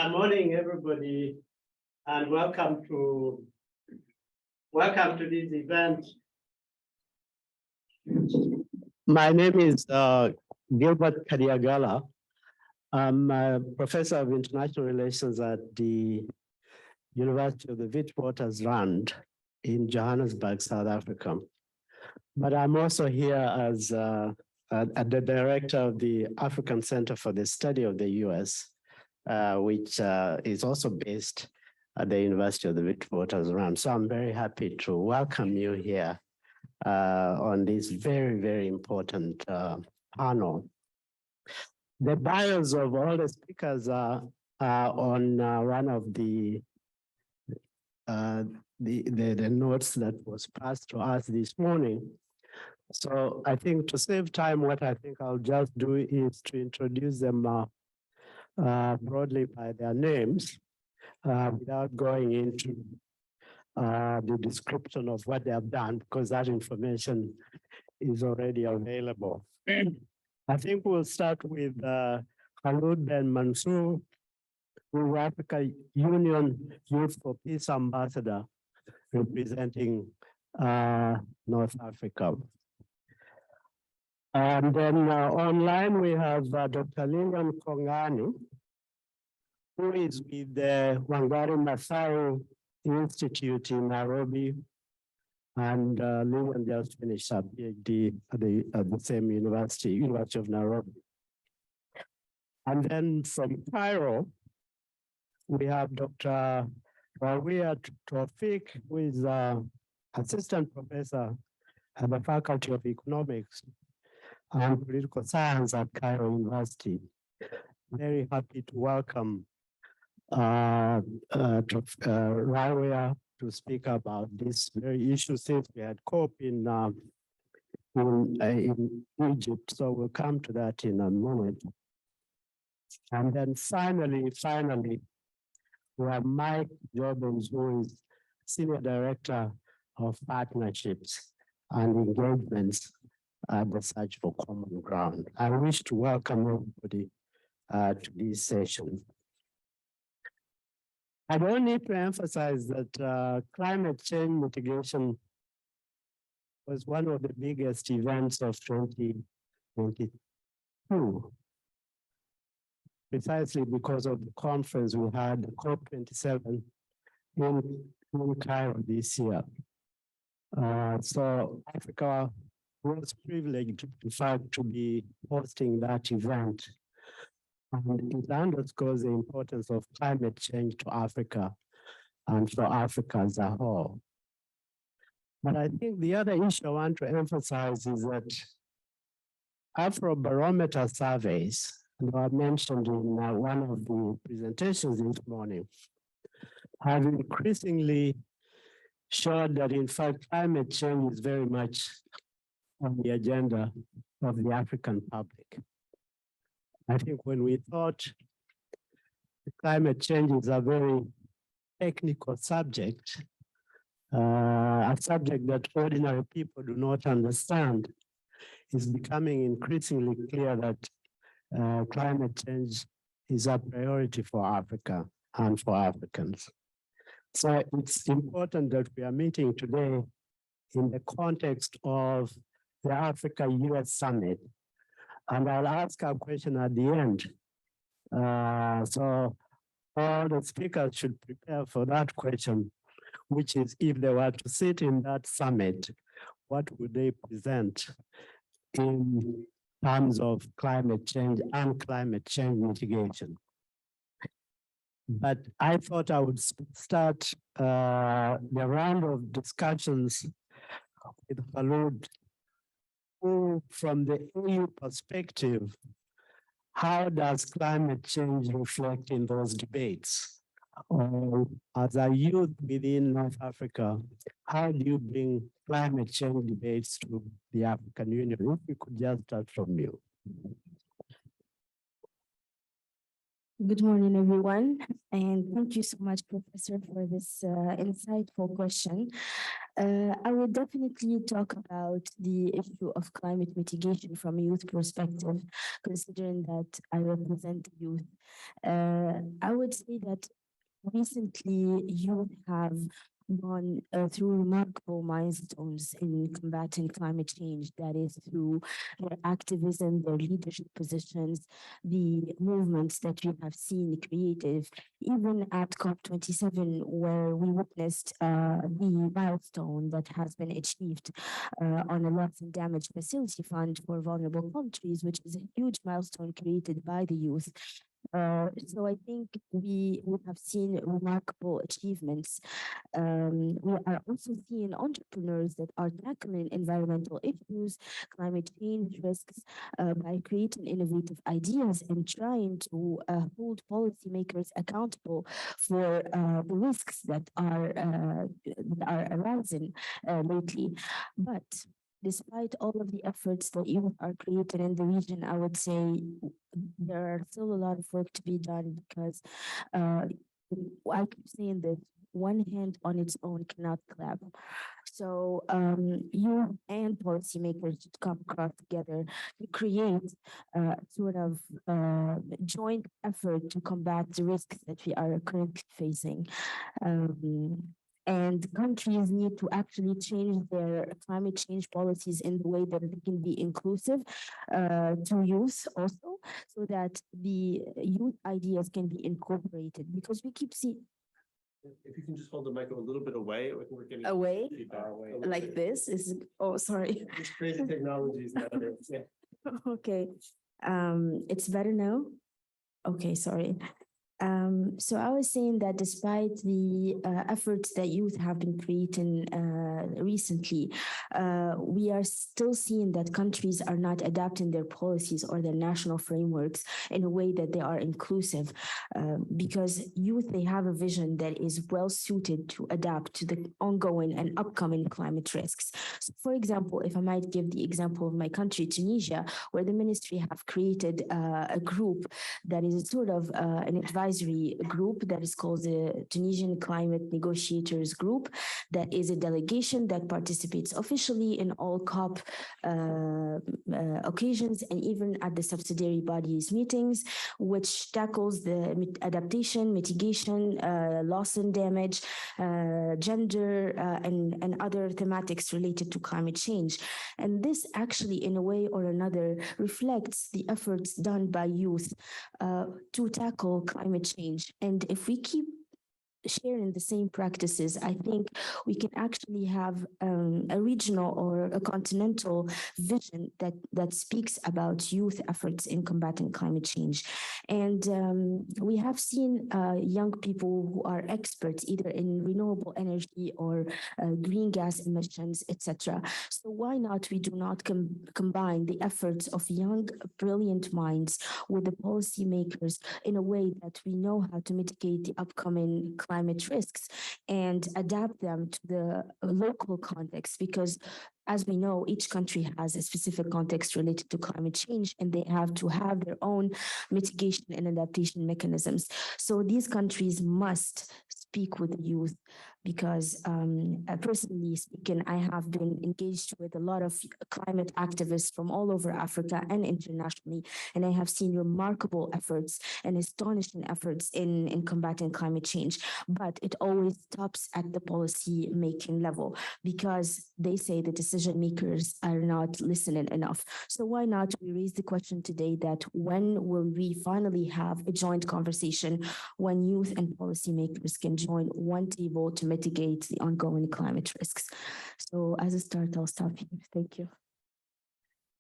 Morning, everybody, and welcome to this event. My name is Gilbert Khadiagala. I'm a professor of international relations at the University of the Wiwatersrand in Johannesburg, South Africa. But I'm also here as the director of the African Center for the Study of the US, which is also based at the University of the Wiwatersrand. So I'm very happy to welcome you here on this very, very important panel. The bios of all the speakers are on one of the notes that was passed to us this morning. So I think to save time, what I think I'll just do is to introduce them broadly by their names without going into the description of what they have done, because that information is already available. I think we'll start with Khaloud and Mansour, who is Africa Union Youth for Peace Ambassador, representing North Africa. And then online we have Dr. Lilian, who is with the Wangari Maathai Institute in Nairobi, and Lilian just finished her PhD at the same university, University of Nairobi. And then from Cairo, we have Dr. Rawia Tawfik, who is assistant professor at the Faculty of Economics and Political Science at Cairo University. Very happy to welcome Rawia to speak about this very issue, since we had COP in Egypt. So we'll come to that in a moment. And then finally, we have Mike Jobbins, who is Senior Director of Partnerships and Engagements at the Search for Common Ground. I wish to welcome everybody to this session. I don't need to emphasize that climate change mitigation was one of the biggest events of 2022, precisely because of the conference we had, COP27 in Cairo this year. So Africa was privileged, in fact, to be hosting that event. And it underscores the importance of climate change to Africa and for Africa as a whole. But I think the other issue I want to emphasize is that Afrobarometer surveys, and I mentioned in one of the presentations this morning, have increasingly showed that, in fact, climate change is very much on the agenda of the African public. I think when we thought climate change is a very technical subject, a subject that ordinary people do not understand, it's becoming increasingly clear that climate change is a priority for Africa and for Africans. So it's important that we are meeting today in the context of the Africa-US Summit. And I'll ask a question at the end. So all the speakers should prepare for that question, which is, if they were to sit in that summit, what would they present in terms of climate change and climate change mitigation? But I thought I would start the round of discussions with Khaloud, who, from the EU perspective, how does climate change reflect in those debates? Or as a youth within North Africa, how do you bring climate change debates to the African Union? If we could just start from you. Good morning, everyone, and thank you so much, Professor, for this insightful question. I would definitely talk about the issue of climate mitigation from a youth perspective, considering that I represent the youth. I would say that recently youth have gone through remarkable milestones in combating climate change. That is through their activism, their leadership positions, the movements that we have seen creative, even at COP27, where we witnessed the milestone that has been achieved on a loss and damage facility fund for vulnerable countries, which is a huge milestone created by the youth. So I think we have seen remarkable achievements. We are also seeing entrepreneurs that are tackling environmental issues, climate change risks, by creating innovative ideas and trying to hold policymakers accountable for the risks that are arising lately. But despite all of the efforts that you are creating in the region, I would say there are still a lot of work to be done because I keep saying this, one hand on its own cannot clap. So you and policymakers should come across together to create sort of joint effort to combat the risks that we are currently facing. And countries need to actually change their climate change policies in the way that they can be inclusive to youth also, so that the youth ideas can be incorporated. Because we keep seeing If you can just hold the mic a little bit away, we're getting away feedback. like this is, oh, sorry. These crazy technologies nowadays. Yeah. Okay. It's better now? Okay, sorry. So I was saying that despite the efforts that youth have been creating recently, we are still seeing that countries are not adapting their policies or their national frameworks in a way that they are inclusive, because youth, they have a vision that is well suited to adapt to the ongoing and upcoming climate risks. So for example, if I might give the example of my country, Tunisia, where the ministry have created a group that is sort of an advisory group that is called the Tunisian Climate Negotiators Group. That is a delegation that participates officially in all COP occasions and even at the subsidiary bodies meetings, which tackles the adaptation, mitigation, loss and damage, gender, and other thematics related to climate change. And this actually, in a way or another, reflects the efforts done by youth to tackle climate change. And if we keep sharing the same practices, I think we can actually have a regional or a continental vision that speaks about youth efforts in combating climate change. And we have seen young people who are experts either in renewable energy or green gas emissions, etc. So why not we do not combine the efforts of young, brilliant minds with the policymakers in a way that we know how to mitigate the upcoming climate risks and adapt them to the local context, because as we know, each country has a specific context related to climate change, and they have to have their own mitigation and adaptation mechanisms. So these countries must speak with the youth, because personally speaking, I have been engaged with a lot of climate activists from all over Africa and internationally, and I have seen remarkable efforts and astonishing efforts in combating climate change. But it always stops at the policy making level, because they say the decision makers are not listening enough. So why not we raise the question today that when will we finally have a joint conversation when youth and policymakers can join one table to mitigate the ongoing climate risks? So as a start, I'll stop here. Thank you.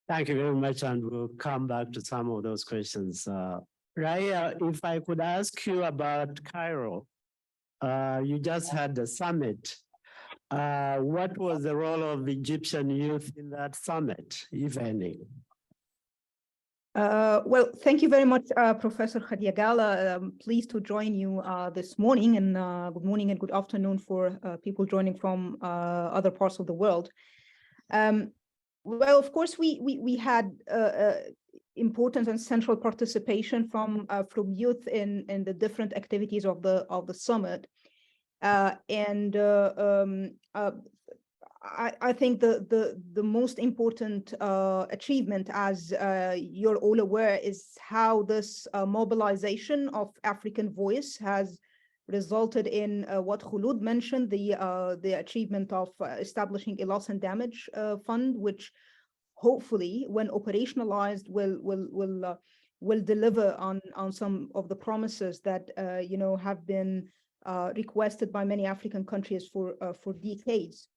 Thank you very much, and we'll come back to some of those questions. Rawia, if I could ask you about Cairo. You just had the summit. What was the role of Egyptian youth in that summit, if any? Well, thank you very much, Professor Khadiagala. I'm pleased to join you this morning, and good morning and good afternoon for people joining from other parts of the world. Well, of course, we had important and central participation from youth in the different activities of the summit, I think the most important achievement, as you're all aware, is how this mobilization of African voice has resulted in what Khaloud mentioned, the achievement of establishing a loss and damage fund, which hopefully, when operationalized, will deliver on some of the promises that have been requested by many African countries for decades.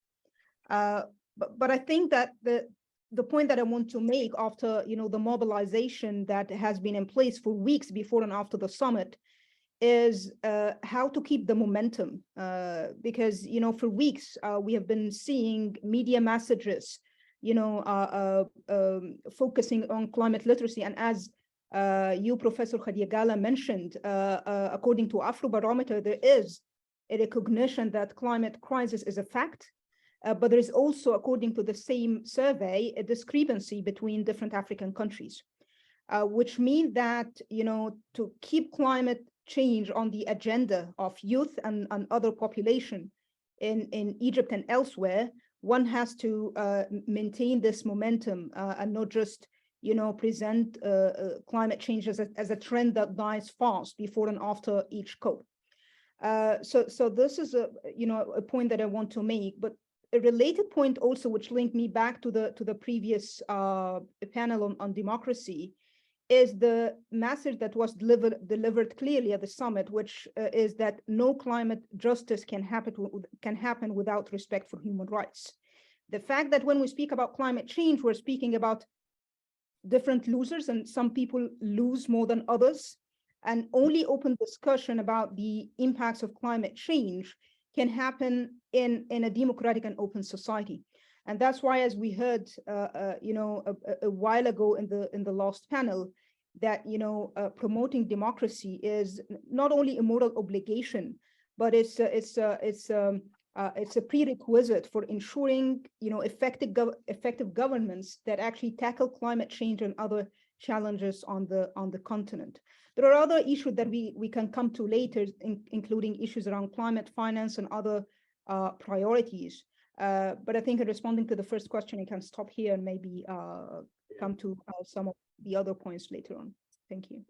But I think that the point that I want to make after the mobilization that has been in place for weeks before and after the summit is how to keep the momentum, because for weeks we have been seeing media messages focusing on climate literacy, and as you, Professor Khadiagala, mentioned, according to Afrobarometer, there is a recognition that climate crisis is a fact. But there is also, according to the same survey, a discrepancy between different African countries, which means that, to keep climate change on the agenda of youth and other population in Egypt and elsewhere, one has to maintain this momentum and not just, present climate change as a trend that dies fast before and after each COP. So this is a point that I want to make, but a related point also, which linked me back to the previous panel on democracy, is the message that was delivered clearly at the summit, which is that no climate justice can happen without respect for human rights. The fact that when we speak about climate change, we're speaking about different losers, and some people lose more than others, and only open discussion about the impacts of climate change can happen in a democratic and open society. And that's why, as we heard a while ago in the last panel, that promoting democracy is not only a moral obligation, but it's a prerequisite for ensuring effective governments that actually tackle climate change and other challenges on the continent. There are other issues that we can come to later, including issues around climate finance and other priorities. But I think in responding to the first question, I can stop here and maybe come to some of the other points later on. Thank you.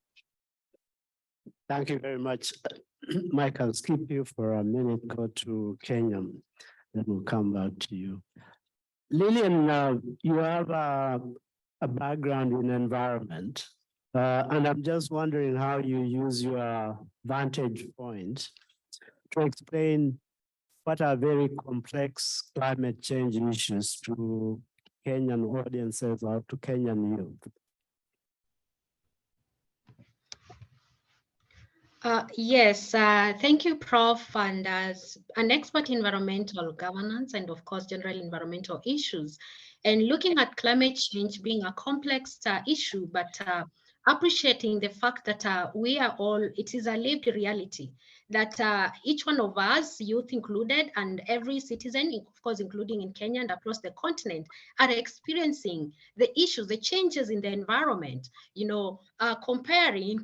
Thank you very much. Mike, I'll skip you for a minute, go to Kenya, then we'll come back to you. Lilian, you have a background in environment, and I'm just wondering how you use your vantage point to explain what are very complex climate change issues to Kenyan audiences or to Kenyan youth. Yes, thank you, Prof. And as an expert in environmental governance and, of course, general environmental issues, and looking at climate change being a complex issue, but appreciating the fact that we are all, it is a lived reality, that each one of us, youth included, and every citizen, of course, including in Kenya and across the continent, are experiencing the issues, the changes in the environment, in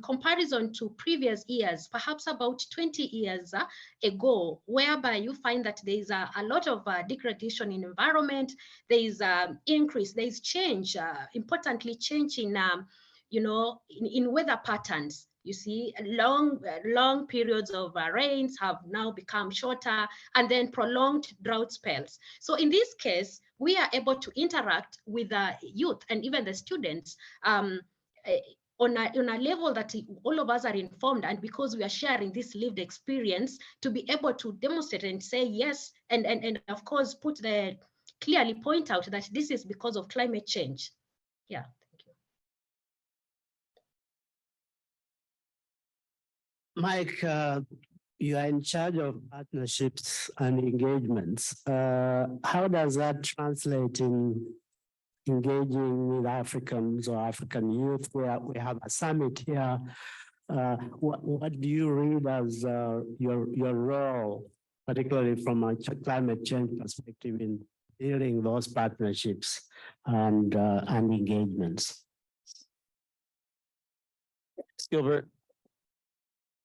comparison to previous years, perhaps about 20 years ago, whereby you find that there is a lot of degradation in environment, there is increase, there is change, importantly change in in weather patterns. You see, long periods of rains have now become shorter, and then prolonged drought spells. So in this case, we are able to interact with the youth and even the students on a level that all of us are informed, and because we are sharing this lived experience, to be able to demonstrate and say yes, and of course clearly point out that this is because of climate change. Yeah. Mike, you are in charge of partnerships and engagements. How does that translate in engaging with Africans or African youth? We have a summit here. What do you read as your role, particularly from a climate change perspective, in building those partnerships and engagements? Gilbert.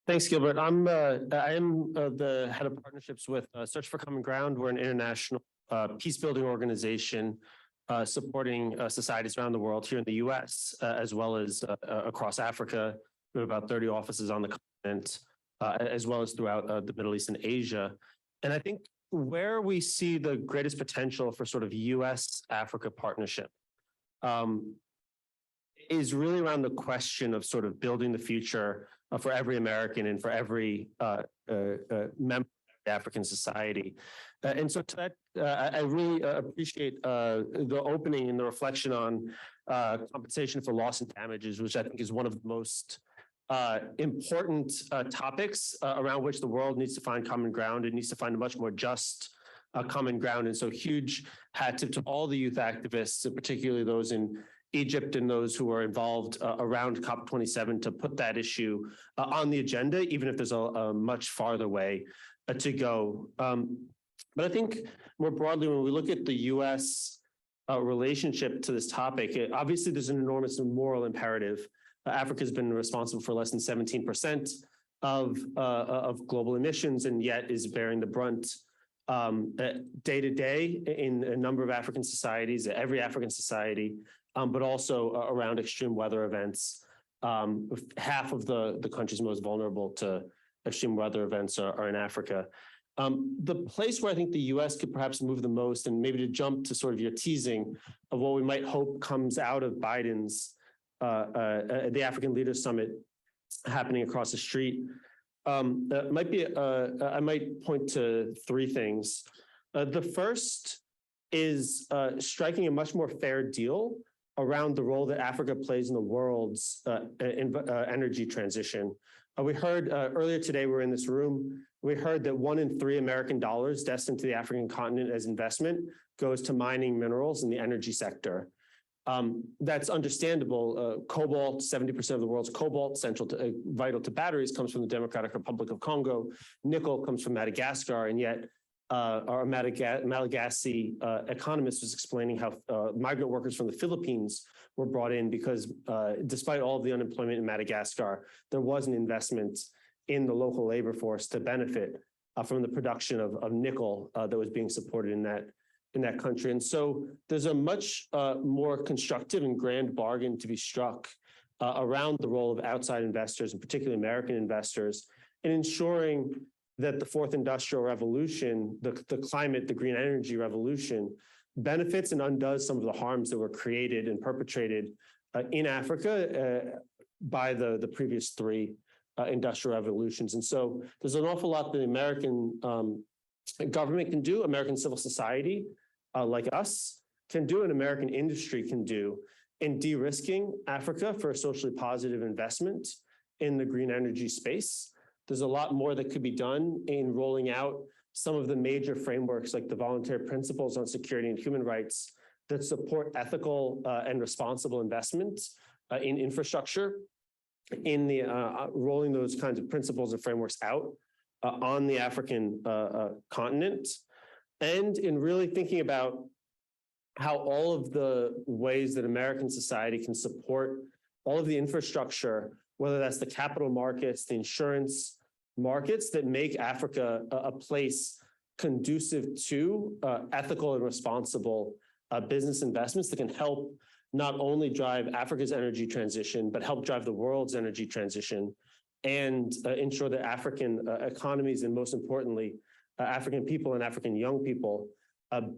Thanks, Gilbert. I am the head of partnerships with Search for Common Ground. We're an international peace-building organization supporting societies around the world, here in the US, as well as across Africa. We have about 30 offices on the continent, as well as throughout the Middle East and Asia. And I think where we see the greatest potential for sort of US-Africa partnership is really around the question of sort of building the future for every American and for every member of African society. And so to that, I really appreciate the opening and the reflection on compensation for loss and damages, which I think is one of the most important topics around which the world needs to find common ground. It needs to find a much more just common ground. And so huge hat tip to all the youth activists, particularly those in Egypt and those who are involved around COP27 to put that issue on the agenda, even if there's a much farther way to go. But I think more broadly, when we look at the US relationship to this topic, obviously there's an enormous moral imperative. Africa has been responsible for less than 17% of global emissions, and yet is bearing the brunt day to day in a number of African societies, every African society, but also around extreme weather events. Half of the countries most vulnerable to extreme weather events are in Africa. The place where I think the US could perhaps move the most, and maybe to jump to sort of your teasing of what we might hope comes out of Biden's the African Leaders Summit happening across the street, might be, I might point to three things. The first is striking a much more fair deal around the role that Africa plays in the world's energy transition. We heard earlier today, we were in this room, we heard that 1 in 3 American dollars destined to the African continent as investment goes to mining minerals in the energy sector. That's understandable. Cobalt, 70% of the world's cobalt, vital to batteries, comes from the Democratic Republic of Congo. Nickel comes from Madagascar, and yet our Malagasy economist was explaining how migrant workers from the Philippines were brought in because despite all of the unemployment in Madagascar, there was an investment in the local labor force to benefit from the production of nickel that was being supported in that country. And so there's a much more constructive and grand bargain to be struck around the role of outside investors, and particularly American investors, in ensuring that the fourth industrial revolution, the climate, the green energy revolution, benefits and undoes some of the harms that were created and perpetrated in Africa by the previous 3 industrial revolutions. And so there's an awful lot that the American government can do, American civil society like us can do, and American industry can do in de-risking Africa for a socially positive investment in the green energy space. There's a lot more that could be done in rolling out some of the major frameworks like the voluntary principles on security and human rights that support ethical and responsible investment in infrastructure, in the rolling those kinds of principles and frameworks out on the African continent, and in really thinking about how all of the ways that American society can support all of the infrastructure, whether that's the capital markets, the insurance markets that make Africa a place conducive to ethical and responsible business investments that can help not only drive Africa's energy transition, but help drive the world's energy transition and ensure that African economies, and most importantly, African people and African young people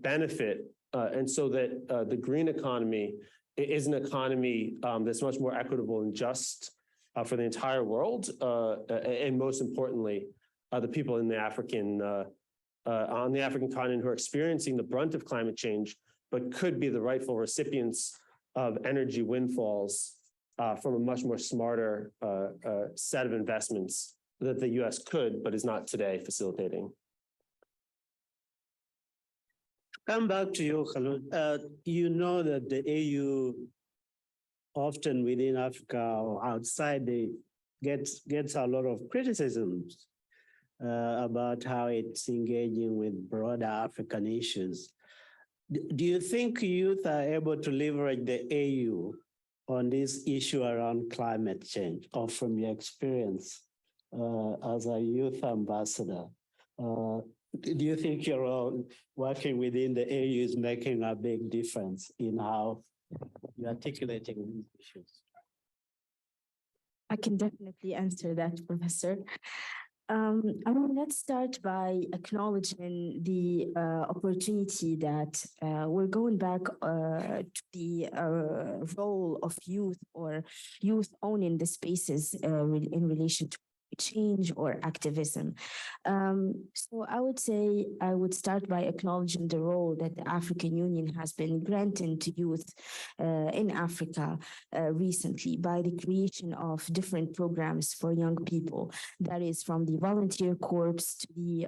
benefit. And so that the green economy is an economy that's much more equitable and just for the entire world. And most importantly, the people in the on the African continent who are experiencing the brunt of climate change, but could be the rightful recipients of energy windfalls from a much more smarter set of investments that the US could, but is not today facilitating. Come back to you, Khaloud. You know that the AU often within Africa or outside, they gets a lot of criticisms about how it's engaging with broader African issues. Do you think youth are able to leverage the AU on this issue around climate change, or from your experience as a youth ambassador? do you think your role working within the AU is making a big difference in how you're articulating these issues? I can definitely answer that, Professor. I mean, let's start by acknowledging the opportunity that we're going back to the role of youth or youth owning the spaces in relation to change or activism. So I would say I would start by acknowledging the role that the African Union has been granting to youth in Africa recently by the creation of different programs for young people. That is from the volunteer corps to the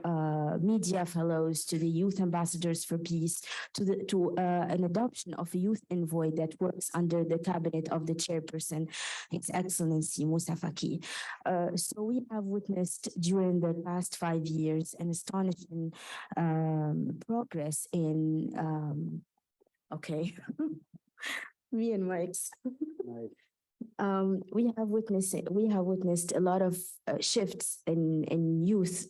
media fellows to the youth ambassadors for peace to an adoption of a youth envoy that works under the cabinet of the chairperson, His Excellency Moussa Faki. So we have witnessed during the past 5 years an astonishing progress in okay me and Mike's we have witnessed a lot of shifts in youth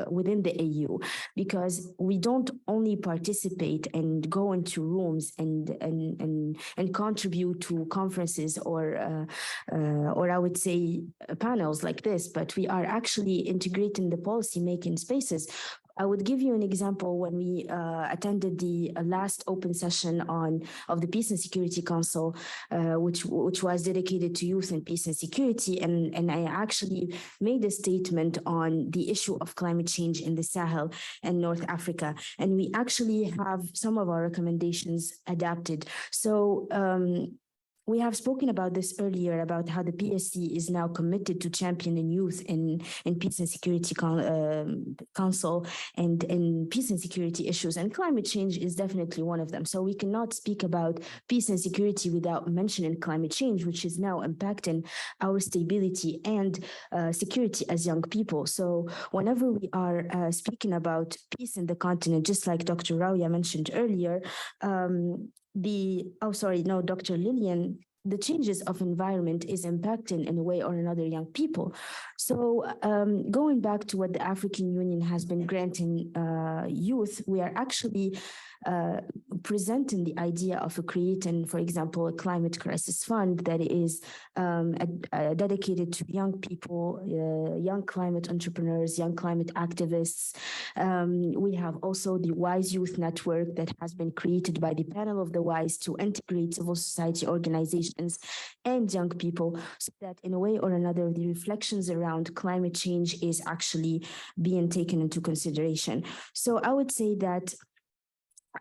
within the AU, because we don't only participate and go into rooms and contribute to conferences or I would say panels like this, but we are actually integrating the policy making spaces. I would give you an example when we attended the last open session of the Peace and Security Council, which was dedicated to youth and peace and security, and I actually made a statement on the issue of climate change in the Sahel and North Africa, and we actually have some of our recommendations adapted. So we have spoken about this earlier, about how the PSC is now committed to championing youth in Peace and Security Council and in peace and security issues, and climate change is definitely one of them. So we cannot speak about peace and security without mentioning climate change, which is now impacting our stability and security as young people. So whenever we are speaking about peace in the continent, just like Dr. Rawia mentioned earlier, Dr. Lilian, the changes of environment is impacting in a way or another young people. So going back to what the African Union has been granting youth, we are actually presenting the idea of creating, for example, a climate crisis fund that is dedicated to young people, young climate entrepreneurs, young climate activists. We have also the WISE Youth Network that has been created by the panel of the WISE to integrate civil society organizations and young people, so that in a way or another, the reflections around climate change is actually being taken into consideration. So I would say that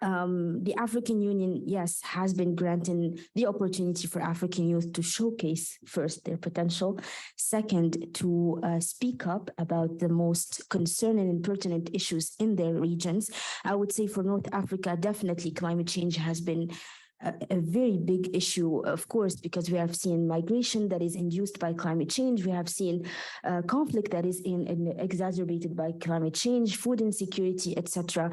the African Union, yes, has been granting the opportunity for African youth to showcase first their potential, second, to speak up about the most concerning and pertinent issues in their regions. I would say for North Africa, definitely climate change has been a very big issue, of course, because we have seen migration that is induced by climate change. We have seen conflict that is exacerbated by climate change, food insecurity, etc.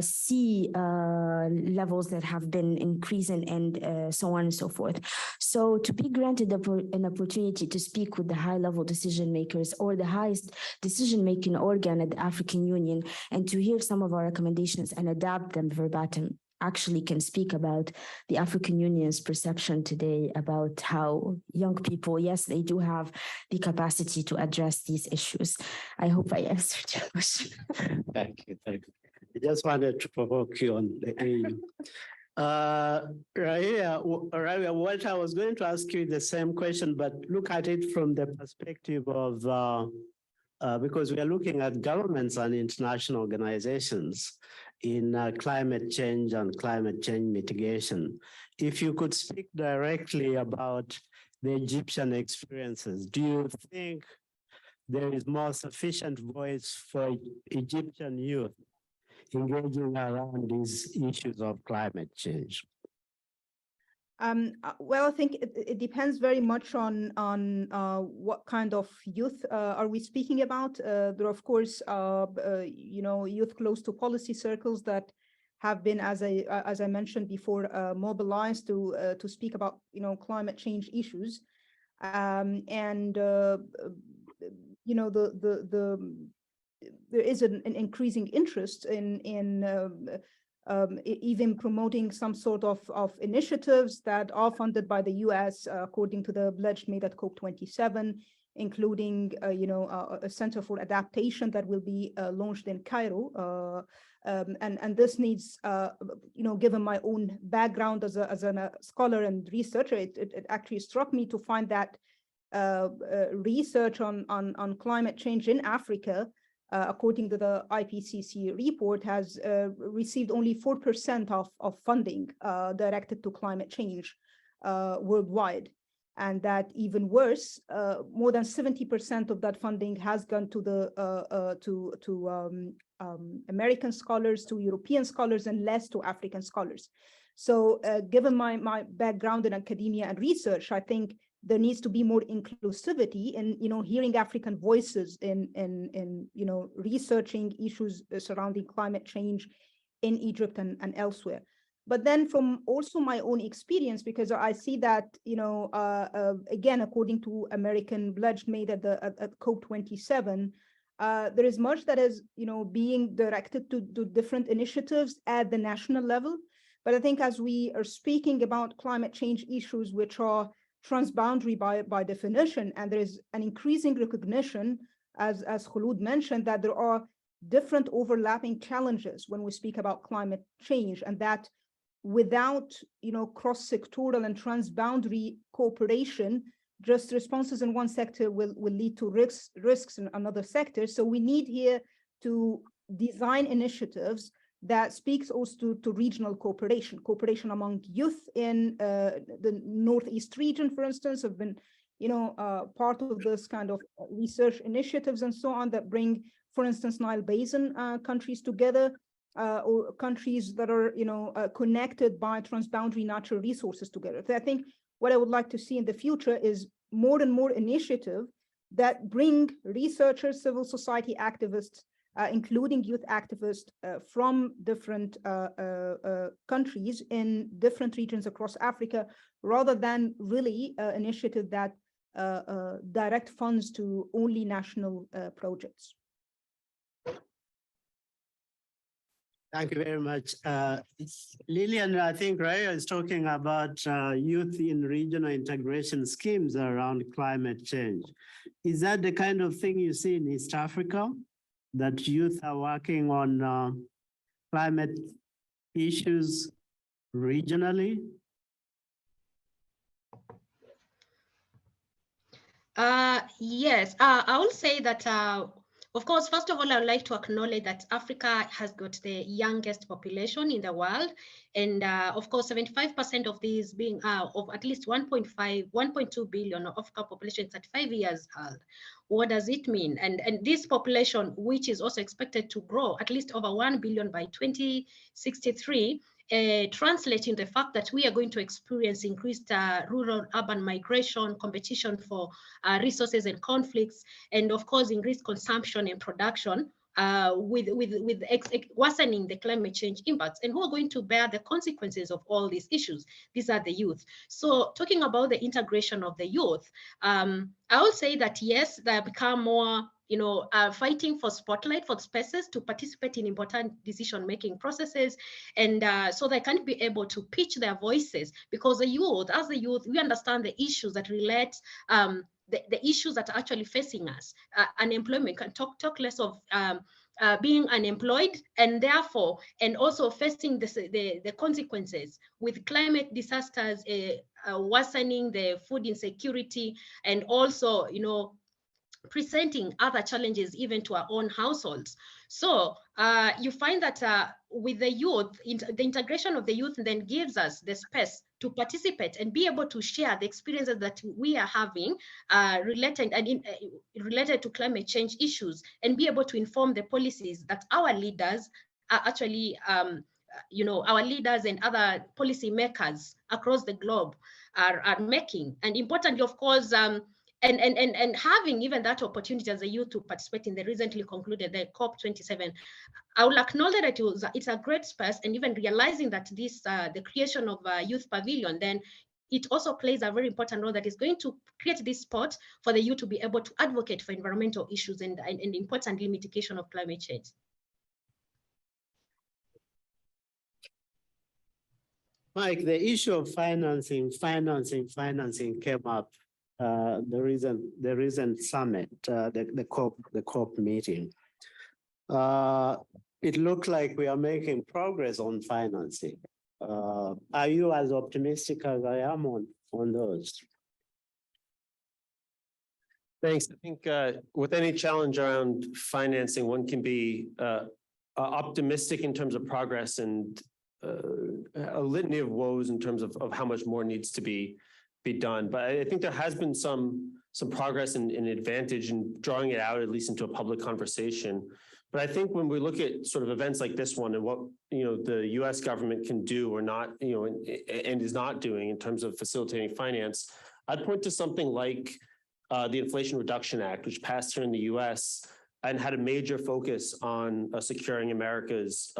Sea levels that have been increasing, and so on and so forth. So to be granted an opportunity to speak with the high-level decision makers or the highest decision-making organ at the African Union, and to hear some of our recommendations and adapt them verbatim, actually can speak about the African Union's perception today about how young people, yes, they do have the capacity to address these issues. I hope I answered your question. Thank you. I just wanted to provoke you on the AU. Rawia, what I was going to ask you the same question, but look at it from the perspective of, because we are looking at governments and international organizations in climate change and climate change mitigation. If you could speak directly about the Egyptian experiences, do you think there is more sufficient voice for Egyptian youth engaging around these issues of climate change? Well, I think it depends very much on what kind of youth are we speaking about. There are, of course, youth close to policy circles that have been, as I mentioned before, mobilized to speak about climate change issues, there is an increasing interest in even promoting some sort of initiatives that are funded by the US, according to the pledge made at COP27, including a Center for Adaptation that will be launched in Cairo. And this needs, given my own background as a scholar and researcher, it actually struck me to find that research on climate change in Africa, according to the IPCC report, has received only 4% of funding directed to climate change worldwide. And that even worse, more than 70% of that funding has gone to the American scholars, to European scholars, and less to African scholars. So given my background in academia and research, I think there needs to be more inclusivity in hearing African voices in researching issues surrounding climate change in Egypt and elsewhere. But then from also my own experience, because I see that, again, according to American pledge made at COP27, there is much that is, being directed to different initiatives at the national level. But I think as we are speaking about climate change issues, which are transboundary by definition, and there is an increasing recognition, as Khaloud mentioned, that there are different overlapping challenges when we speak about climate change, and that without cross-sectoral and transboundary cooperation, just responses in one sector will lead to risks in another sector. So we need here to design initiatives that speaks also to regional cooperation among youth in the Northeast region, for instance, have been part of this kind of research initiatives and so on that bring, for instance, Nile Basin countries together, or countries that are connected by transboundary natural resources together. So I think what I would like to see in the future is more and more initiative that bring researchers, civil society activists, including youth activists from different countries in different regions across Africa, rather than really initiative that direct funds to only national projects. Thank you very much. Lilian, I think Rawia is talking about youth in regional integration schemes around climate change. Is that the kind of thing you see in East Africa, that youth are working on climate issues regionally? Yes, I will say that of course, first of all, I would like to acknowledge that Africa has got the youngest population in the world. And of course, 75% of these being of at least 1.2 billion of Africa population is at 5 years old. What does it mean? And this population, which is also expected to grow at least over 1 billion by 2063, translating the fact that we are going to experience increased rural-urban migration, competition for resources and conflicts, and of course increased consumption and production, with worsening the climate change impacts. And who are going to bear the consequences of all these issues? These are the youth. So talking about the integration of the youth, I would say that yes, they become more fighting for spotlight, for spaces to participate in important decision-making processes, and so they can be able to pitch their voices, because the youth, as the youth, we understand the issues that relate, the issues that are actually facing us. Unemployment, can talk less of being unemployed, and therefore, and also facing the consequences with climate disasters, worsening the food insecurity, and also, presenting other challenges even to our own households. So you find that with the youth, the integration of the youth then gives us the space to participate and be able to share the experiences that we are having related to climate change issues, and be able to inform the policies that our leaders are actually, our leaders and other policy makers across the globe are making. And importantly, of course, and having even that opportunity as a youth to participate in the recently concluded the COP27, I will acknowledge that it's a great space, and even realizing that this the creation of a youth pavilion then it also plays a very important role that is going to create this spot for the youth to be able to advocate for environmental issues and importantly, mitigation of climate change. Mike, the issue of financing came up the recent summit, the COP meeting. It looked like we are making progress on financing. Are you as optimistic as I am on those? Thanks. I think with any challenge around financing, one can be optimistic in terms of progress and a litany of woes in terms of how much more needs to be done. But I think there has been some progress and advantage in drawing it out, at least into a public conversation. But I think when we look at sort of events like this one and what the U.S. government can do or not, and is not doing in terms of facilitating finance, I'd point to something like the Inflation Reduction Act, which passed here in the U.S. and had a major focus on securing America's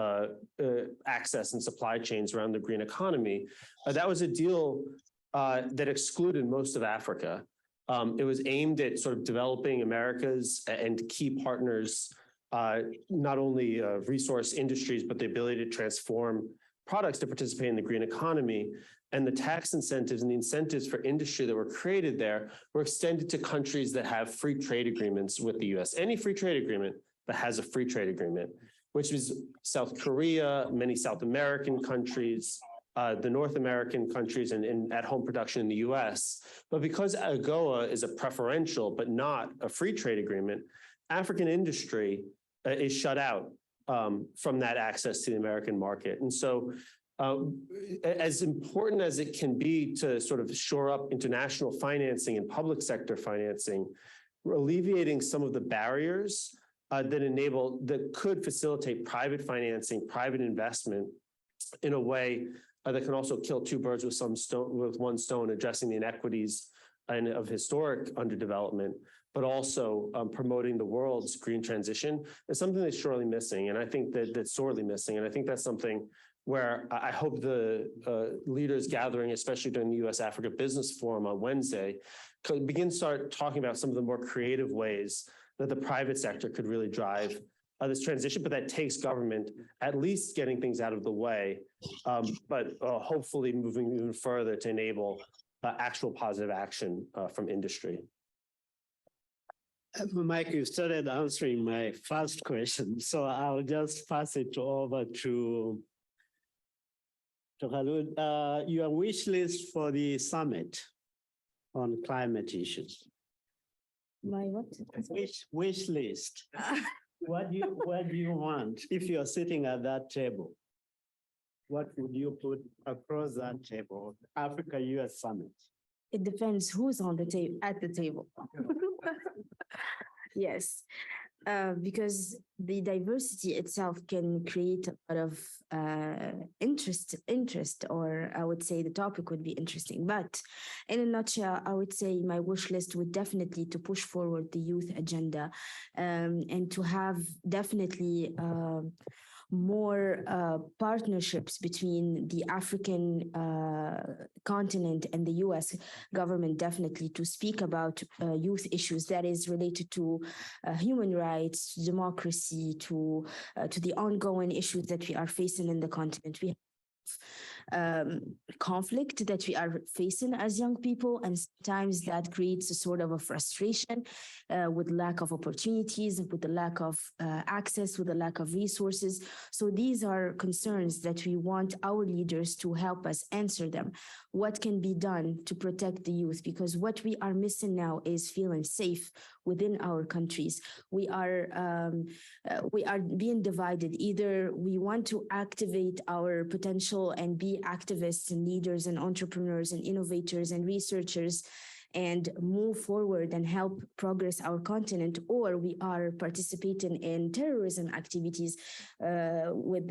access and supply chains around the green economy. That was a deal that excluded most of Africa. It was aimed at sort of developing America's and key partners, not only resource industries, but the ability to transform products to participate in the green economy. And the tax incentives and the incentives for industry that were created there were extended to countries that have free trade agreements with the US. Any free trade agreement that has a free trade agreement, which is South Korea, many South American countries, the North American countries, and at-home production in the US. But because AGOA is a preferential but not a free trade agreement, African industry is shut out from that access to the American market. And so as important as it can be to sort of shore up international financing and public sector financing, alleviating some of the barriers that could facilitate private financing, private investment in a way that can also kill two birds with one stone, addressing the inequities of historic underdevelopment, but also promoting the world's green transition is something that's surely missing. And I think that's sorely missing. And I think that's something where I hope the leaders gathering, especially during the US-Africa Business Forum on Wednesday, could start talking about some of the more creative ways that the private sector could really drive this transition, but that takes government at least getting things out of the way, but hopefully moving even further to enable actual positive action from industry. Mike, you started answering my first question, so I'll just pass it over to Khaloud. Your wish list for the summit on climate issues. My what? Wish list. What do you want if you're sitting at that table? What would you put across that table? Africa-US Summit. It depends who's on the table at the table. Yes, because the diversity itself can create a lot of interest, or I would say the topic would be interesting. But in a nutshell, I would say my wish list would definitely to push forward the youth agenda, and to have definitely more partnerships between the African continent and the US government, definitely to speak about youth issues that is related to human rights, democracy, to the ongoing issues that we are facing in the continent. We conflict that we are facing as young people, and sometimes that creates a sort of a frustration with lack of opportunities, with the lack of access, with the lack of resources. So these are concerns that we want our leaders to help us answer them. What can be done to protect the youth? Because what we are missing now is feeling safe within our countries. We are being divided. Either we want to activate our potential and be activists and leaders and entrepreneurs and innovators and researchers and move forward and help progress our continent, or we are participating in terrorism activities with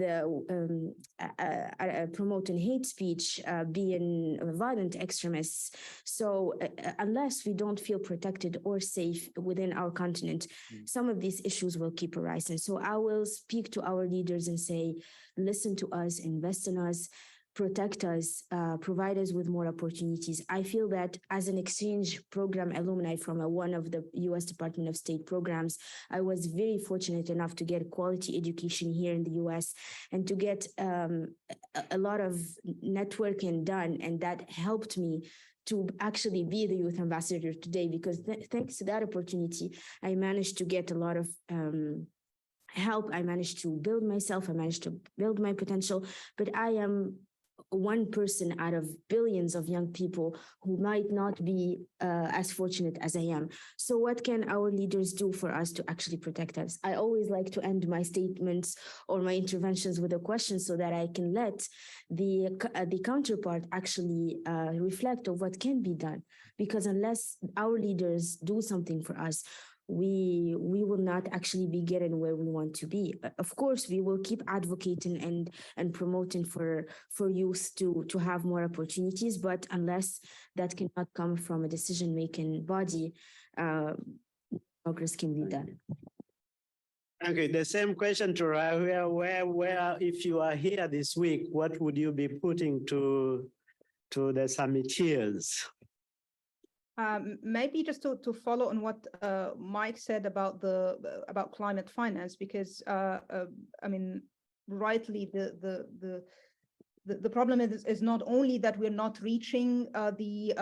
promoting hate speech, being violent extremists. So unless we don't feel protected or safe within our continent, some of these issues will keep arising. So I will speak to our leaders and say, listen to us, invest in us, protect us, provide us with more opportunities. I feel that as an exchange program alumni from one of the US Department of State programs, I was very fortunate enough to get quality education here in the US and to get a lot of networking done, and that helped me to actually be the youth ambassador today, because thanks to that opportunity, I managed to get a lot of help. I managed to build myself. I managed to build my potential, but I am one person out of billions of young people who might not be as fortunate as I am. So what can our leaders do for us to actually protect us? I always like to end my statements or my interventions with a question so that I can let the counterpart actually reflect on what can be done. Because unless our leaders do something for us, we will not actually be getting where we want to be. Of course, we will keep advocating and promoting for youth to have more opportunities, but unless that cannot come from a decision-making body, progress can be done. Okay, the same question to Rawia, where if you are here this week, what would you be putting to the summiteers? Maybe just to follow on what Mike said about climate finance, because I mean, rightly the problem is not only that we're not reaching the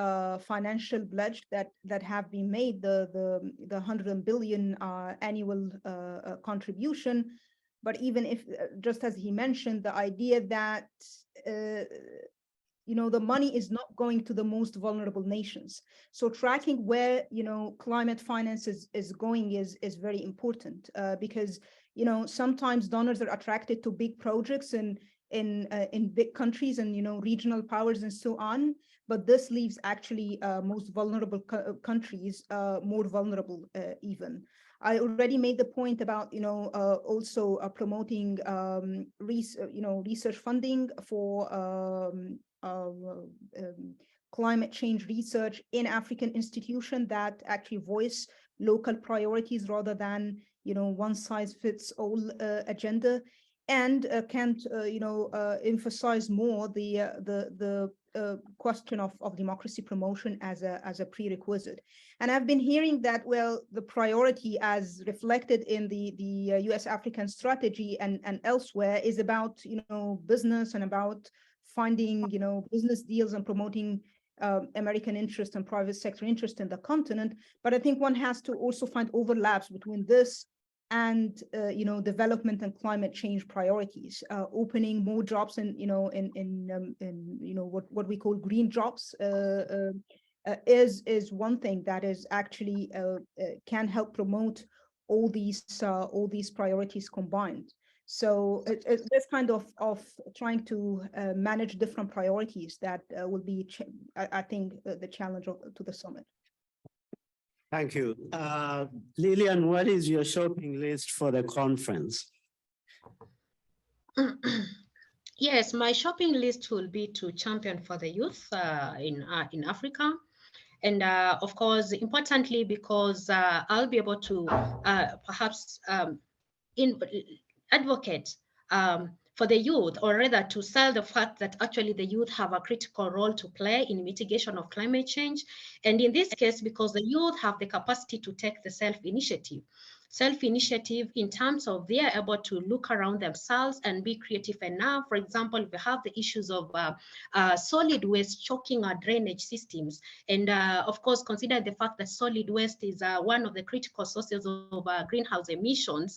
financial pledge that have been made, the 100 billion annual contribution, but even if, just as he mentioned, the idea that the money is not going to the most vulnerable nations. So tracking where, climate finance is going is very important because, sometimes donors are attracted to big projects in big countries and, regional powers and so on. But this leaves actually most vulnerable countries more vulnerable even. I already made the point about, also promoting, research funding for climate change research in African institutions that actually voice local priorities rather than, one size fits all agenda, and can't, emphasize more the question of democracy promotion as a prerequisite. And I've been hearing that, well, the priority as reflected in the US African strategy and elsewhere is about, business and about finding, business deals and promoting American interest and private sector interest in the continent. But I think one has to also find overlaps between this and development and climate change priorities. Opening more jobs in what we call green jobs is one thing that is actually can help promote all these priorities combined. So it's this kind of trying to manage different priorities that will be, I think, the challenge to the summit. Thank you. Lilian, what is your shopping list for the conference? Yes, my shopping list will be to champion for the youth in Africa. And of course, importantly, because I'll be able to perhaps advocate for the youth, or rather to sell the fact that actually the youth have a critical role to play in mitigation of climate change. And in this case, because the youth have the capacity to take the self-initiative in terms of they are able to look around themselves and be creative enough. For example, if we have the issues of solid waste choking our drainage systems, and of course, consider the fact that solid waste is one of the critical sources of greenhouse emissions.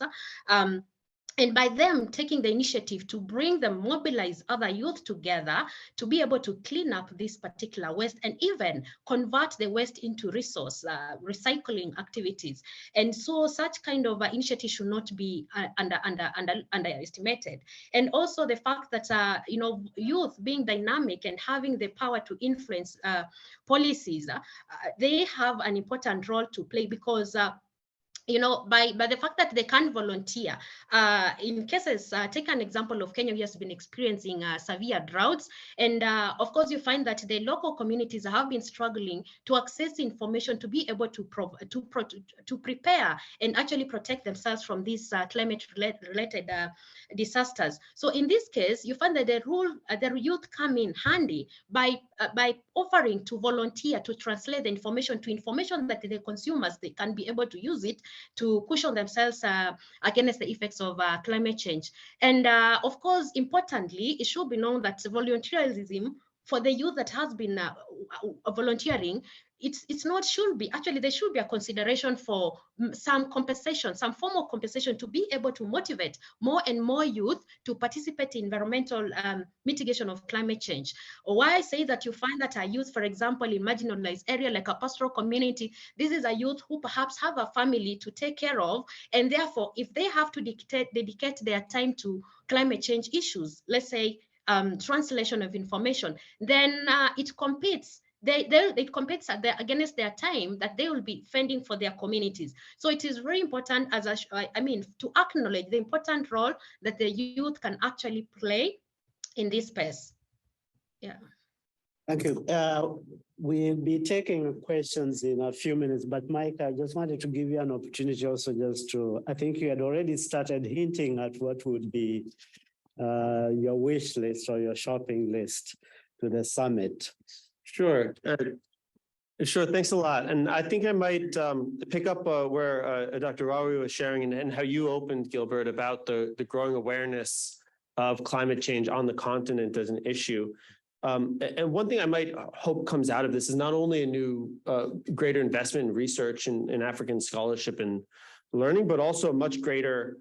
And by them taking the initiative to bring them, mobilize other youth together to be able to clean up this particular waste and even convert the waste into resource recycling activities. And so such kind of initiative should not be underestimated. And also the fact that, youth being dynamic and having the power to influence policies, they have an important role to play because by the fact that they can't volunteer. In cases, take an example of Kenya, who has been experiencing severe droughts. And of course, you find that the local communities have been struggling to access information to be able to prepare and actually protect themselves from these climate-related disasters. So in this case, you find that the youth come in handy by offering to volunteer to translate the information to information that the consumers, they can be able to use it to cushion themselves against the effects of climate change. And of course, importantly, it should be known that volunteerism for the youth that has been volunteering, it's not should be, actually there should be a consideration for some compensation, some form of compensation to be able to motivate more and more youth to participate in environmental mitigation of climate change. Or why I say that, you find that a youth, for example, in marginalized area like a pastoral community, this is a youth who perhaps have a family to take care of, and therefore if they have to dedicate their time to climate change issues, let's say translation of information, then it competes. It competes against their time that they will be fending for their communities. So it is very important, as to acknowledge the important role that the youth can actually play in this space. Yeah. Thank you. We'll be taking questions in a few minutes, but Mike, I just wanted to give you an opportunity also I think you had already started hinting at what would be your wish list or your shopping list to the summit. Sure. Sure. Thanks a lot. And I think I might pick up where Dr. Rawia was sharing and how you opened, Gilbert, about the growing awareness of climate change on the continent as an issue. And one thing I might hope comes out of this is not only a new greater investment in research and African scholarship and learning, but also a much greater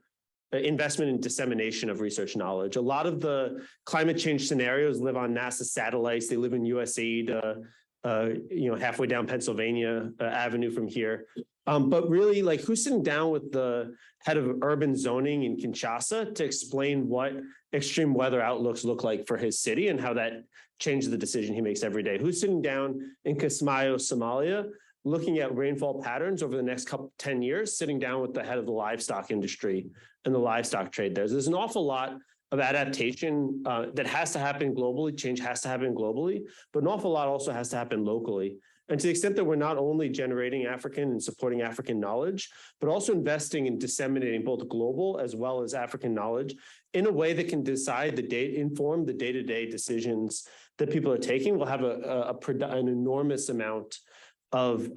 investment in dissemination of research knowledge. A lot of the climate change scenarios live on NASA satellites. They live in USAID, halfway down Pennsylvania Avenue from here. But really, like, who's sitting down with the head of urban zoning in Kinshasa to explain what extreme weather outlooks look like for his city and how that changes the decision he makes every day? Who's sitting down in Kismayo, Somalia, looking at rainfall patterns over the next 10 years, sitting down with the head of the livestock industry and the livestock trade there? There's an awful lot of adaptation that has to happen globally. Change has to happen globally, but an awful lot also has to happen locally. And to the extent that we're not only generating African and supporting African knowledge, but also investing in disseminating both global as well as African knowledge in a way that can inform the day-to-day decisions that people are taking, will have an enormous amount of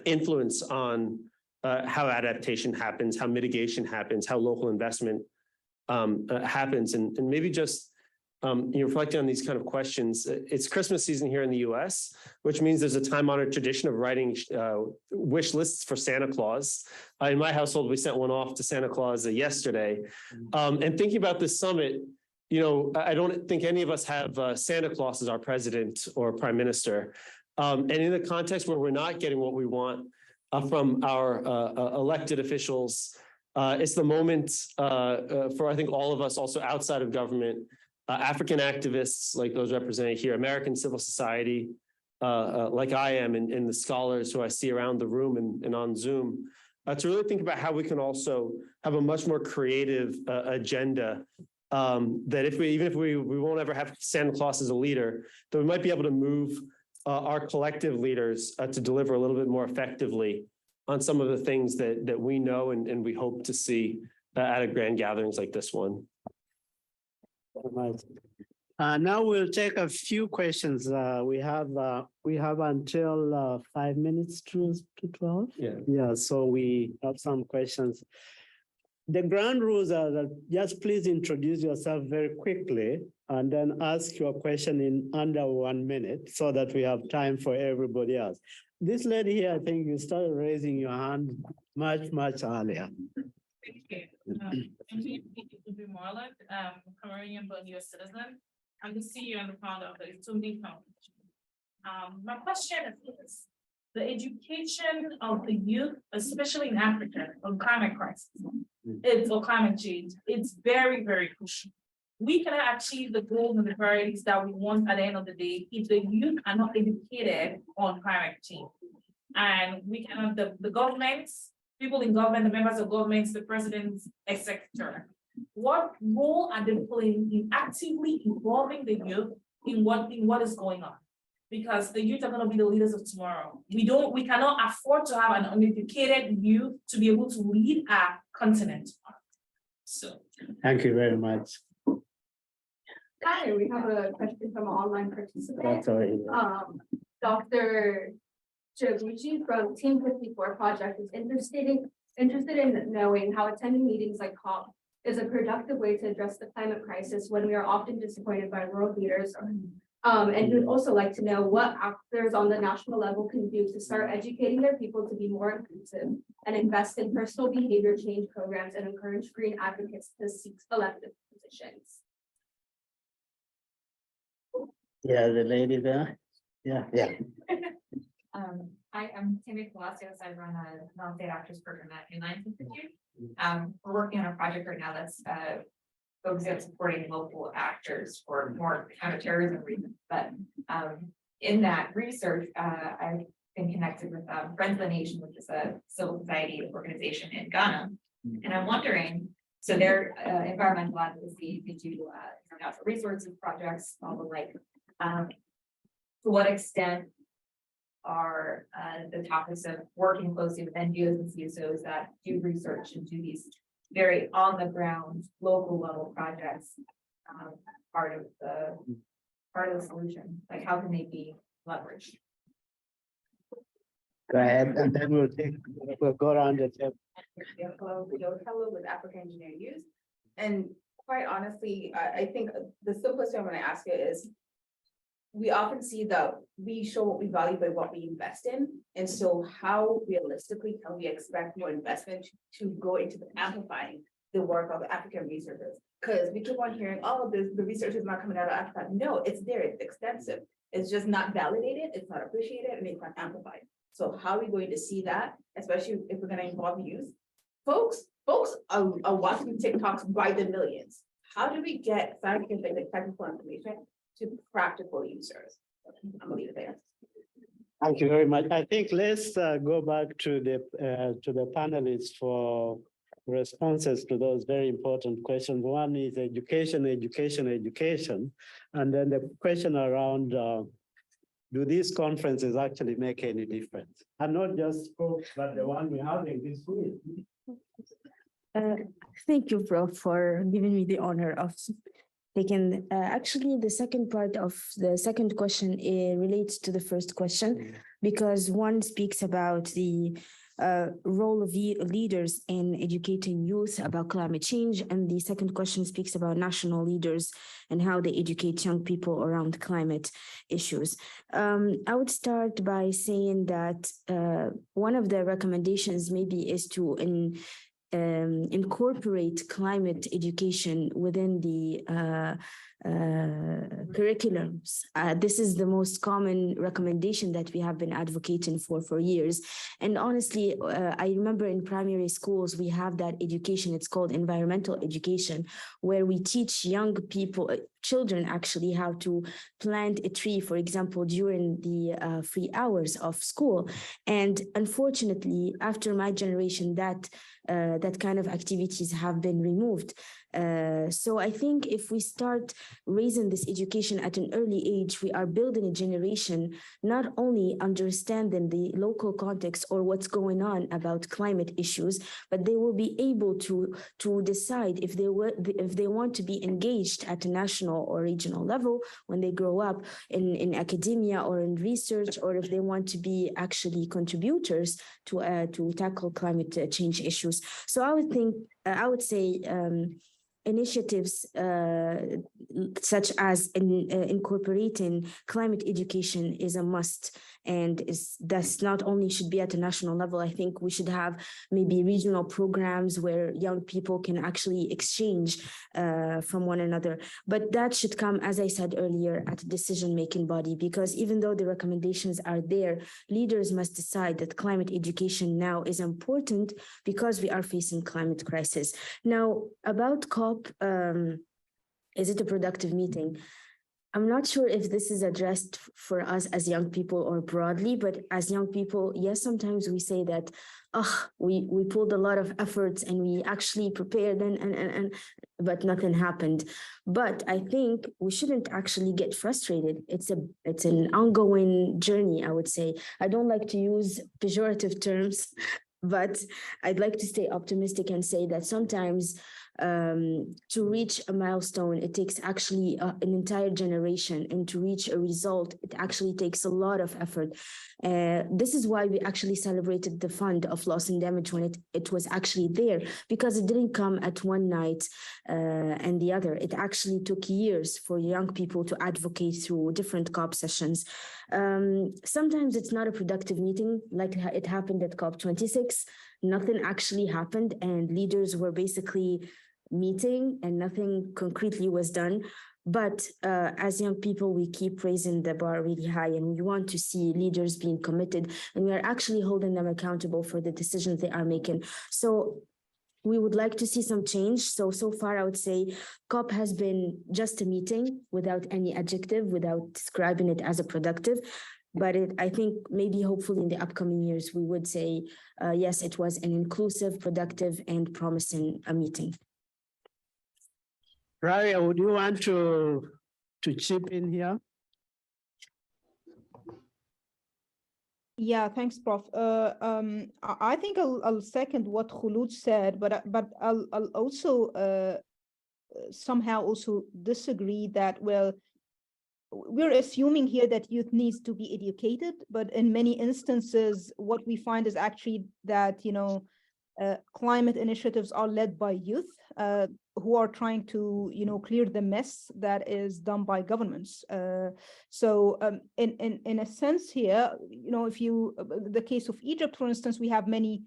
influence on how adaptation happens, how mitigation happens, how local investment happens. And maybe just reflecting on these kind of questions. It's Christmas season here in the US, which means there's a time-honored tradition of writing wish lists for Santa Claus. In my household, we sent one off to Santa Claus yesterday. And thinking about this summit, I don't think any of us have Santa Claus as our president or prime minister. And in the context where we're not getting what we want from our elected officials, it's the moment for, I think, all of us also outside of government, African activists like those represented here, American civil society, like I am, and the scholars who I see around the room and on Zoom, to really think about how we can also have a much more creative agenda, that even if we won't ever have Santa Claus as a leader, that we might be able to move our collective leaders to deliver a little bit more effectively on some of the things that we know and we hope to see at a grand gatherings like this one. Now we'll take a few questions. We have until 5 minutes to 12. Yeah. So we have some questions. The ground rules are that just please introduce yourself very quickly and then ask your question in under 1 minute so that we have time for everybody else. This lady here, I think you started raising your hand much earlier. Thank you. I'm Cameroonian but US citizen. I'm the CEO and the founder of the Itumbi Foundation. My question is the education of the youth, especially in Africa, on climate crisis, or climate change. It's very, very crucial. We cannot achieve the goals and the priorities that we want at the end of the day if the youth are not educated on climate change. And we cannot, the governments people in government, the members of government, the president, etc. What role are they playing in actively involving the youth in what is going on? Because the youth are going to be the leaders of tomorrow. We cannot afford to have an uneducated youth to be able to lead our continent. So Thank you very much. Hi, we have a question from an online participant. That's all right. Dr. Chiguchi from Team 54 Project is interested in knowing how attending meetings like COP is a productive way to address the climate crisis when we are often disappointed by world leaders. And he would also like to know what actors on the national level can do to start educating their people to be more inclusive and invest in personal behavior change programs and encourage green advocates to seek elected positions. Yeah, the lady there. Yeah. Hi, I'm Tammy Palacios. I run a non-state actors program at Inline Institute. We're working on a project right now that's focusing on supporting local actors for more counterterrorism reasons. But in that research, I've been connected with Friends of the Nation, which is a civil society organization in Ghana. And I'm wondering, so their environmental advocacy, they do natural resources projects, all the like. To what extent are the topics of working closely with NGOs and CSOs that do research and do these very on the ground, local level projects part of the solution? Like, how can they be leveraged? Go ahead, and then we'll go around the table. Khaloud with African Engineering Youth. And quite honestly, I think the simplest way I'm going to ask it is, we often see that we show what we value by what we invest in. And so how realistically can we expect more investment to go into the amplifying the work of the African researchers? Because we keep on hearing, oh, the research is not coming out of Africa. No, it's there, it's extensive. It's just not validated, it's not appreciated, and it's not amplified. So how are we going to see that, especially if we're going to involve youth? Folks are watching TikToks by the millions. How do we get scientific and technical information to practical users? I'm gonna leave it there. Thank you very much. I think let's go back to the panelists for responses to those very important questions. One is education. And then the question around, do these conferences actually make any difference? And not just folks, but the one we're having this week. Thank you, Prof, for giving me the honor of taking. Actually, the second part of the second question relates to the first question, because one speaks about the role of leaders in educating youth about climate change, and the second question speaks about national leaders and how they educate young people around climate issues. I would start by saying that one of the recommendations maybe is to incorporate climate education within the curriculums. This is the most common recommendation that we have been advocating for years. And honestly, I remember in primary schools, we have that education. It's called environmental education, where we teach young people, children actually, how to plant a tree, for example, during the free hours of school. And unfortunately, after my generation, that kind of activities have been removed. So I think if we start raising this education at an early age, we are building a generation not only understanding the local context or what's going on about climate issues, but they will be able to decide if they want to be engaged at a national or regional level when they grow up in academia or in research, or if they want to be actually contributors to tackle climate change issues. So I would say initiatives such as incorporating climate education is a must, and that's not only should be at a national level. I think we should have maybe regional programs where young people can actually exchange from one another. But that should come, as I said earlier, at a decision-making body, because even though the recommendations are there, leaders must decide that climate education now is important because we are facing climate crisis. Now, about COP, is it a productive meeting? I'm not sure if this is addressed for us as young people or broadly, but as young people, yes, sometimes we say that, oh, we pulled a lot of efforts and we actually prepared but nothing happened. But I think we shouldn't actually get frustrated. It's an ongoing journey, I would say. I don't like to use pejorative terms, but I'd like to stay optimistic and say that sometimes to reach a milestone, it takes actually an entire generation, and to reach a result, it actually takes a lot of effort. This is why we actually celebrated the fund of loss and damage when it was actually there, because it didn't come at one night and the other. It actually took years for young people to advocate through different COP sessions. Sometimes it's not a productive meeting, like it happened at COP26. Nothing actually happened, and leaders were basically meeting and nothing concretely was done. But as young people, we keep raising the bar really high, and we want to see leaders being committed, and we are actually holding them accountable for the decisions they are making. So we would like to see some change. So far, I would say COP has been just a meeting without any adjective, without describing it as a productive. But I think maybe hopefully in the upcoming years, we would say, yes, it was an inclusive, productive, and promising meeting. Rawia, would you want to chip in here? Yeah, thanks, Prof. I think I'll second what Khaloud said, but I'll also somehow also disagree that, well, we're assuming here that youth needs to be educated, but in many instances, what we find is actually that, climate initiatives are led by youth who are trying to, clear the mess that is done by governments. So in a sense here, if the case of Egypt, for instance, we have many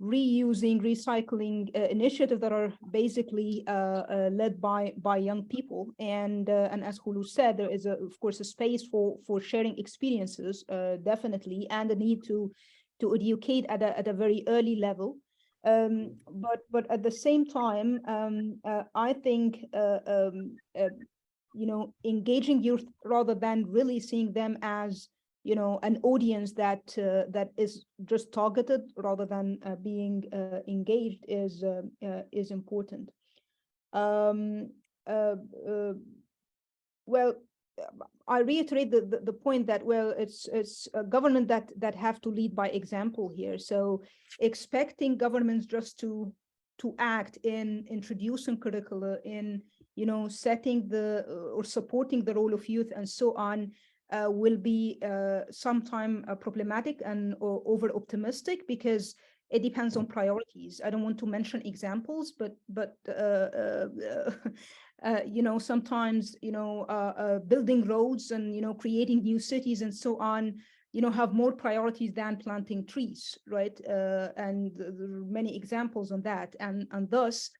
reusing, recycling initiatives that are basically led by young people, and as Khaloud said, there is of course a space for sharing experiences, definitely, and a need to educate at a very early level. But at the same time, I think engaging youth rather than really seeing them as an audience that is just targeted rather than being engaged is important. Well, I reiterate the point that, well, it's a government that have to lead by example here. So expecting governments just to act in introducing curricula, in setting or supporting the role of youth and so on, will be sometime problematic and over optimistic, because it depends on priorities. I don't want to mention examples, but sometimes building roads and creating new cities and so on have more priorities than planting trees, right? And there are many examples on that, and thus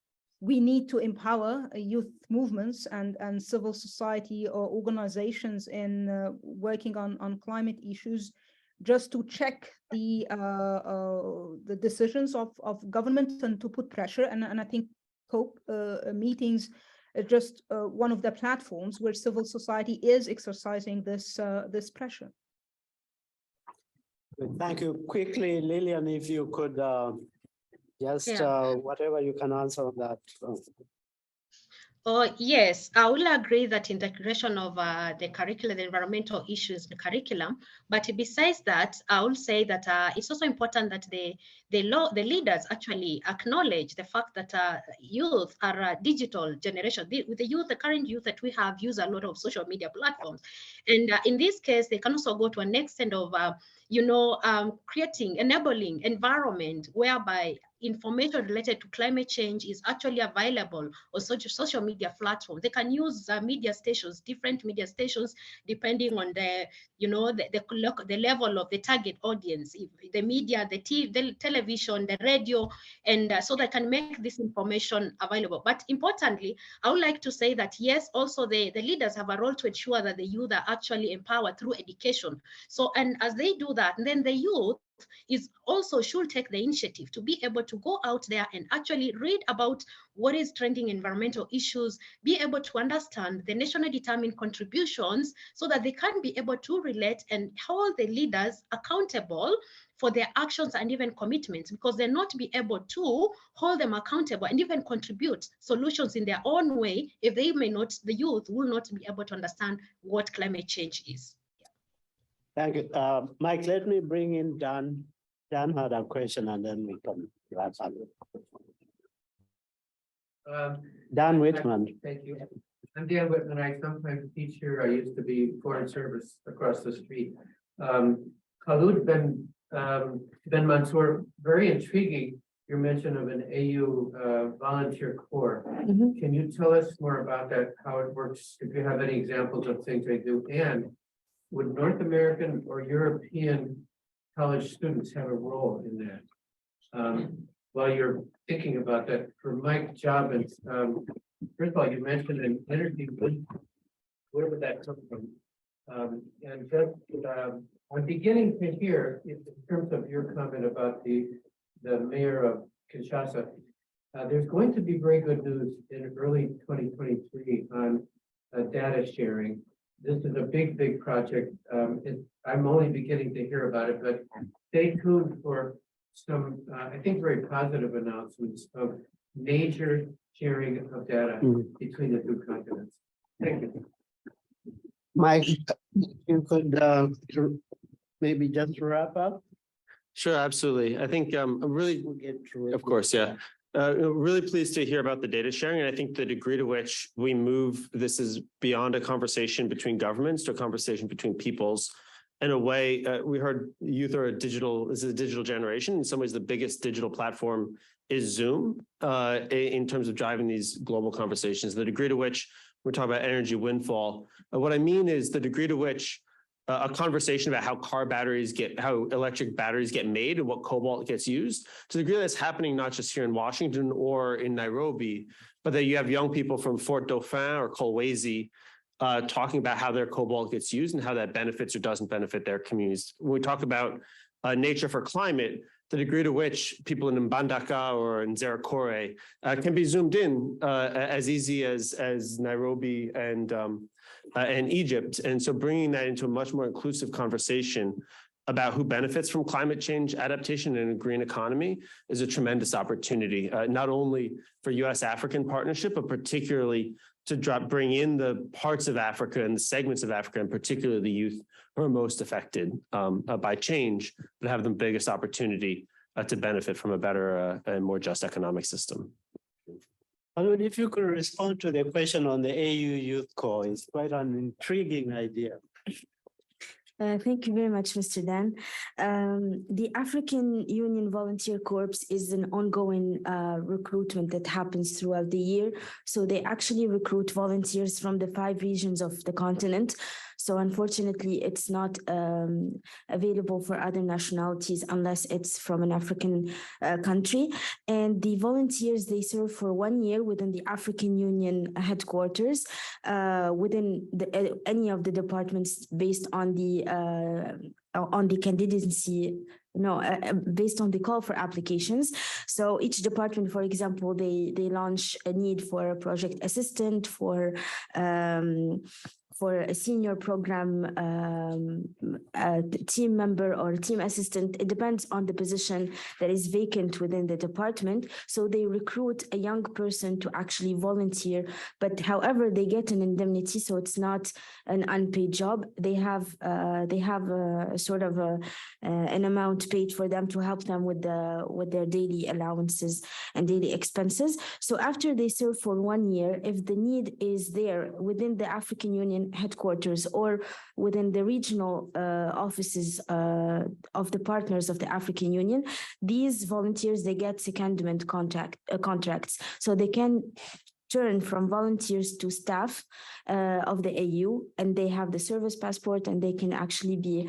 we need to empower youth movements and civil society or organizations in working on climate issues, just to check the decisions of government and to put pressure. And I think COP meetings are just one of the platforms where civil society is exercising this pressure. Thank you. Quickly, Lilian, if you could whatever you can answer on that. Oh, yes, I will agree that integration of the curriculum, the environmental issues, the curriculum. But besides that, I will say that it's also important that the leaders actually acknowledge the fact that youth are a digital generation. The current youth that we have use a lot of social media platforms. And in this case, they can also go to an extent of, enabling environment whereby information related to climate change is actually available on social media platforms. They can use media stations, different media stations, depending on the level of the target audience, the media, the television, the radio, and so they can make this information available. But importantly, I would like to say that yes, also the leaders have a role to ensure that the youth are actually empowered through education. So, and as they do that, then the youth is also should take the initiative to be able to go out there and actually read about what is trending environmental issues, be able to understand the nationally determined contributions so that they can be able to relate and hold the leaders accountable for their actions and even commitments, because they're not be able to hold them accountable and even contribute solutions in their own way if they may not, the youth will not be able to understand what climate change is. Thank you. Mike, let me bring in Dan. Dan had a question and then we can wrap up. Dan Whitman. Thank you. I'm Dan Whitman. I sometimes teach here. I used to be foreign service across the street. Khaloud Ben Mansour, very intriguing. Your mention of an AU volunteer corps. Can you tell us more about that, how it works, if you have any examples of things they do? And would North American or European college students have a role in that? While you're thinking about that, for Mike Jobbins, first of all, you mentioned an energy, where would that come from? And just, I'm beginning to hear, in terms of your comment about the mayor of Kinshasa, there's going to be very good news in early 2023 on data sharing. This is a big project. I'm only beginning to hear about it, but stay tuned for some, I think, very positive announcements of major sharing of data between the two continents. Thank you. Mike, you could maybe just wrap up? Sure, absolutely. I think I'm really, of course, yeah. Really pleased to hear about the data sharing. And I think the degree to which we move, this is beyond a conversation between governments to a conversation between peoples. In a way, we heard youth are this is a digital generation. In some ways, the biggest digital platform is Zoom in terms of driving these global conversations. The degree to which we're talking about energy windfall. What I mean is the degree to which a conversation about how electric batteries get made and what cobalt gets used, to the degree that's happening not just here in Washington or in Nairobi, but that you have young people from Fort Dauphin or Kolwezi talking about how their cobalt gets used and how that benefits or doesn't benefit their communities. When we talk about nature for climate, the degree to which people in Mbandaka or in Zerakore can be zoomed in as easy as Nairobi and Egypt. And so bringing that into a much more inclusive conversation about who benefits from climate change adaptation in a green economy is a tremendous opportunity, not only for US-African partnership, but particularly to bring in the parts of Africa and the segments of Africa, and particularly the youth who are most affected by change, but have the biggest opportunity to benefit from a better and more just economic system. Khaloud, if you could respond to the question on the AU Youth Corps, it's quite an intriguing idea. Thank you very much, Mr. Dan. The African Union Volunteer Corps is an ongoing recruitment that happens throughout the year. So they actually recruit volunteers from the 5 regions of the continent. So unfortunately, it's not available for other nationalities unless it's from an African country. And the volunteers, they serve for 1 year within the African Union headquarters, within any of the departments based on the candidacy, based on the call for applications. So each department, for example, they launch a need for a project assistant, for a senior program team member or team assistant. It depends on the position that is vacant within the department. So they recruit a young person to actually volunteer, but however, they get an indemnity, so it's not an unpaid job. They have a sort of an amount paid for them to help them with their daily allowances and daily expenses. So after they serve for 1 year, if the need is there within the African Union headquarters or within the regional offices of the partners of the African Union, these volunteers, they get secondment contracts. So they can turn from volunteers to staff of the AU, and they have the service passport, and they can actually be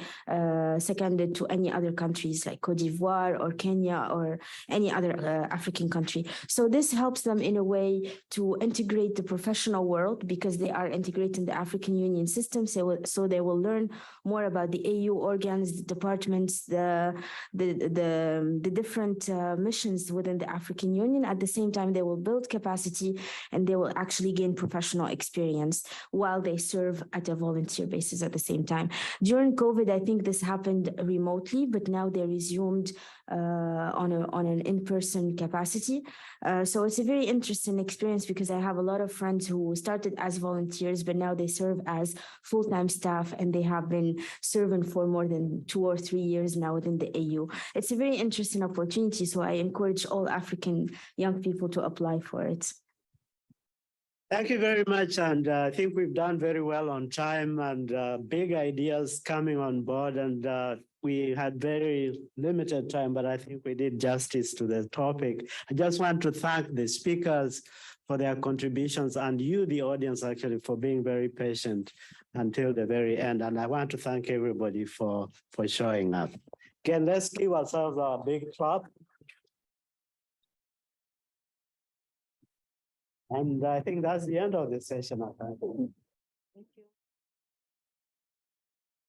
seconded to any other countries like Cote d'Ivoire or Kenya or any other African country. So this helps them in a way to integrate the professional world, because they are integrating the African Union system. So they will learn more about the AU organs, the departments, the different missions within the African Union. At the same time, they will build capacity, and they will actually gain professional experience while they serve at a volunteer basis at the same time. During COVID, I think this happened remotely, but now they resumed on an in-person capacity. So it's a very interesting experience, because I have a lot of friends who started as volunteers, but now they serve as full-time staff, and they have been serving for more than 2 or 3 years now within the AU. It's a very interesting opportunity, so I encourage all African young people to apply for it. Thank you very much. And I think we've done very well on time, and big ideas coming on board. And we had very limited time, but I think we did justice to the topic. I just want to thank the speakers for their contributions, and you, the audience, actually, for being very patient until the very end. And I want to thank everybody for showing up. Again, let's give ourselves a big clap. And I think that's the end of the session. I think.